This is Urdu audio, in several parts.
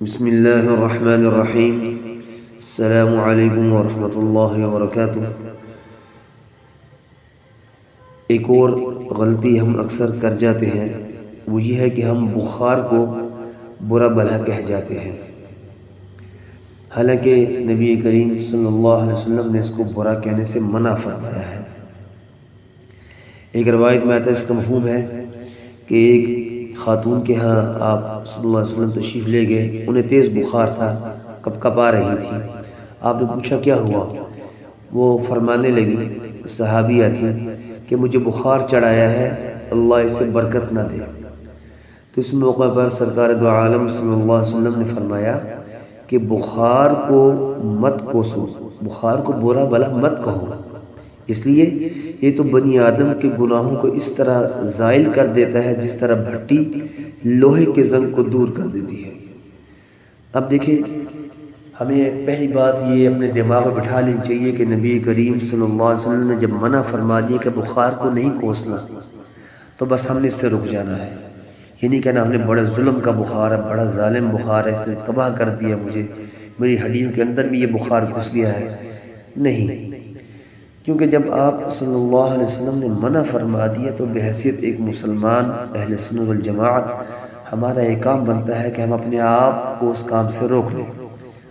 بسم اللہ الرحمن الرحیم۔ السلام علیکم ورحمۃ اللہ وبرکاتہ۔ ایک اور غلطی ہم اکثر کر جاتے ہیں، وہ یہ ہے کہ ہم بخار کو برا بھلا کہہ جاتے ہیں، حالانکہ نبی کریم صلی اللہ علیہ وسلم نے اس کو برا کہنے سے منع فرمایا ہے۔ ایک روایت میں آتا ہے، اس کا مفہوم ہے کہ ایک خاتون کے ہاں آپ صلی اللہ علیہ وسلم تشریف لے گئے، انہیں تیز بخار تھا، کپ کپ آ رہی تھی۔ آپ نے پوچھا کیا ہوا؟ وہ فرمانے لگی، صحابیہ تھی، کہ مجھے بخار چڑھایا ہے، اللہ اسے برکت نہ دے۔ تو اس موقع پر سرکار دو عالم صلی اللہ علیہ وسلم نے فرمایا کہ بخار کو مت کوسو، بخار کو برا بھلا مت کہو، اس لیے یہ تو بنی آدم کے گناہوں کو اس طرح زائل کر دیتا ہے جس طرح بھٹی لوہے کے زنگ کو دور کر دیتی ہے۔ اب دیکھیں، ہمیں پہلی بات یہ اپنے دماغ میں بٹھا لینی چاہیے کہ نبی کریم صلی اللہ علیہ وسلم نے جب منع فرما دیا کہ بخار کو نہیں کوسنا، تو بس ہم نے اس سے رک جانا ہے۔ یہ نہیں کہنا ہم نے بڑے ظلم کا بخار ہے، بڑا ظالم بخار ہے، اس نے تباہ کر دیا مجھے، میری ہڈیوں کے اندر بھی یہ بخار گھس گیا ہے۔ نہیں، کیونکہ جب آپ صلی اللہ علیہ وسلم نے منع فرما دیا تو بحیثیت ایک مسلمان اہل سنت والجماعت ہمارا یہ کام بنتا ہے کہ ہم اپنے آپ کو اس کام سے روک لیں۔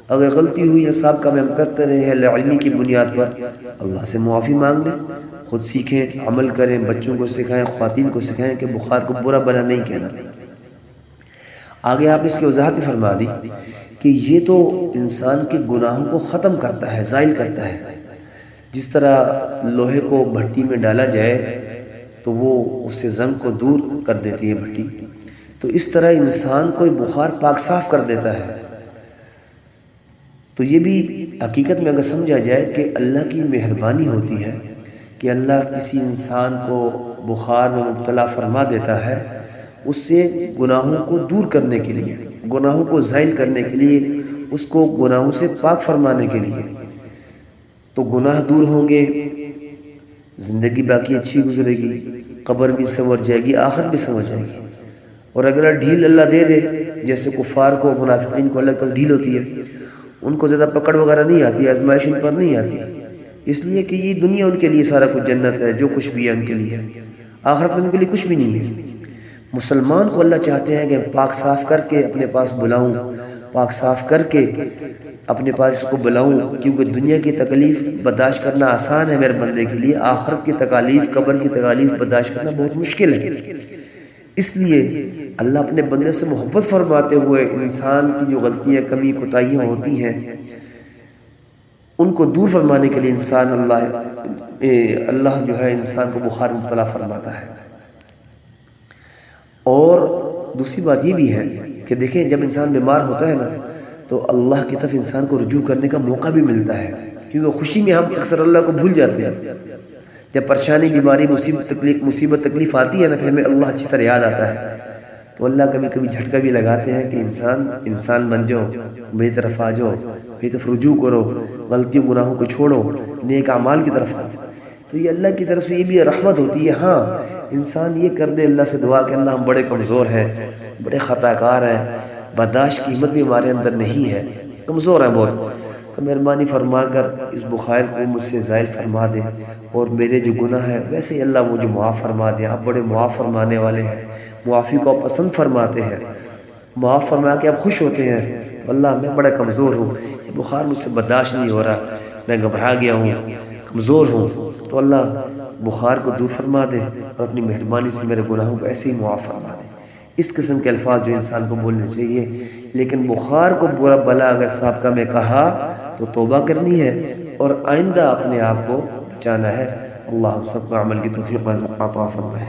اگر غلطی ہوئی یا صاحب کام ہم کرتے رہے علمی کی بنیاد پر، اللہ سے معافی مانگ لیں، خود سیکھیں، عمل کریں، بچوں کو سکھائیں، خواتین کو سکھائیں کہ بخار کو برا بھلا نہیں کہنا۔ آگے آپ اس کی وضاحت فرما دی کہ یہ تو انسان کے گناہوں کو ختم کرتا ہے، زائل کرتا ہے۔ جس طرح لوہے کو بھٹی میں ڈالا جائے تو وہ اس سے زنگ کو دور کر دیتی ہے بھٹی، تو اس طرح انسان کو بخار پاک صاف کر دیتا ہے۔ تو یہ بھی حقیقت میں اگر سمجھا جائے کہ اللہ کی مہربانی ہوتی ہے کہ اللہ کسی انسان کو بخار میں مبتلا فرما دیتا ہے، اس سے گناہوں کو دور کرنے کے لیے، گناہوں کو زائل کرنے کے لیے، اس کو گناہوں سے پاک فرمانے کے لیے۔ تو گناہ دور ہوں گے، زندگی باقی اچھی گزرے گی، قبر بھی سنور جائے گی، آخر بھی سنور جائے گی۔ اور اگر ڈھیل اللہ دے دے، جیسے کفار کو، منافقین کو اللہ تک ڈھیل ہوتی ہے، ان کو زیادہ پکڑ وغیرہ نہیں آتی، آزمائش ان پر نہیں آتی، اس لیے کہ یہ دنیا ان کے لیے سارا کچھ جنت ہے، جو کچھ بھی ہے ان کے لیے، آخرت میں ان کے لیے کچھ بھی نہیں ہے۔ مسلمان کو اللہ چاہتے ہیں کہ پاک صاف کر کے اپنے پاس بلاؤں، پاک صاف کر کے اپنے پاس اس کو بلاؤں، کیونکہ دنیا کی تکلیف برداشت کرنا آسان ہے میرے بندے کے لیے، آخرت کی تکالیف، قبر کی تکالیف برداشت کرنا بہت مشکل ہے۔ اس لیے اللہ اپنے بندے سے محبت فرماتے ہوئے انسان کی جو غلطیاں، کمی، کوتاہیاں ہوتی ہیں، ان کو دور فرمانے کے لیے اللہ جو ہے انسان کو بخار مبتلا فرماتا ہے۔ اور دوسری بات یہ بھی ہے کہ دیکھیں، جب انسان بیمار ہوتا ہے نا تو اللہ کی طرف انسان کو رجوع کرنے کا موقع بھی ملتا ہے، کیونکہ خوشی میں ہم اکثر اللہ کو بھول جاتے ہیں۔ جب پریشانی، بیماری، مصیبت، تکلیف آتی ہے نا، پھر ہمیں اللہ اچھی طرح یاد آتا ہے، تو اللہ کبھی کبھی جھٹکا بھی لگاتے ہیں کہ انسان بن جاؤ، میری طرف آ جاؤ، میری طرف رجوع کرو، غلطیوں گناہوں کو چھوڑو، نیک اعمال کی طرف آؤ۔ تو یہ اللہ کی طرف سے یہ بھی رحمت ہوتی ہے۔ ہاں، انسان یہ کر دے اللہ سے دعا کہ اللہ ہم بڑے کمزور ہیں، بڑے خطا کار ہیں، برداشت کی ہمت بھی ہمارے اندر نہیں ہے، کمزور ہیں بہت، تو مہربانی فرما کر اس بخار کو مجھ سے زائل فرما دے، اور میرے جو گناہ ہے ویسے ہی اللہ مجھے معاف فرما دے۔ آپ بڑے معاف فرمانے والے ہیں، معافی کو آپ پسند فرماتے ہیں، معاف فرما کے آپ خوش ہوتے ہیں۔ تو اللہ میں بڑا کمزور ہوں، یہ بخار مجھ سے برداشت نہیں ہو رہا، میں گھبرا گیا ہوں، کمزور ہوں، تو اللہ بخار کو دور فرما دے اور اپنی مہربانی سے میرے گناہوں کو ایسے ہی معاف فرما دے۔ اس قسم کے الفاظ جو انسان کو بولنے چاہیے۔ لیکن بخار کو برا بھلا اگر سابقہ میں کہا تو توبہ کرنی ہے اور آئندہ اپنے آپ کو بچانا ہے۔ اللہ ہم سب کو عمل کی توفیق عطا فرمائے۔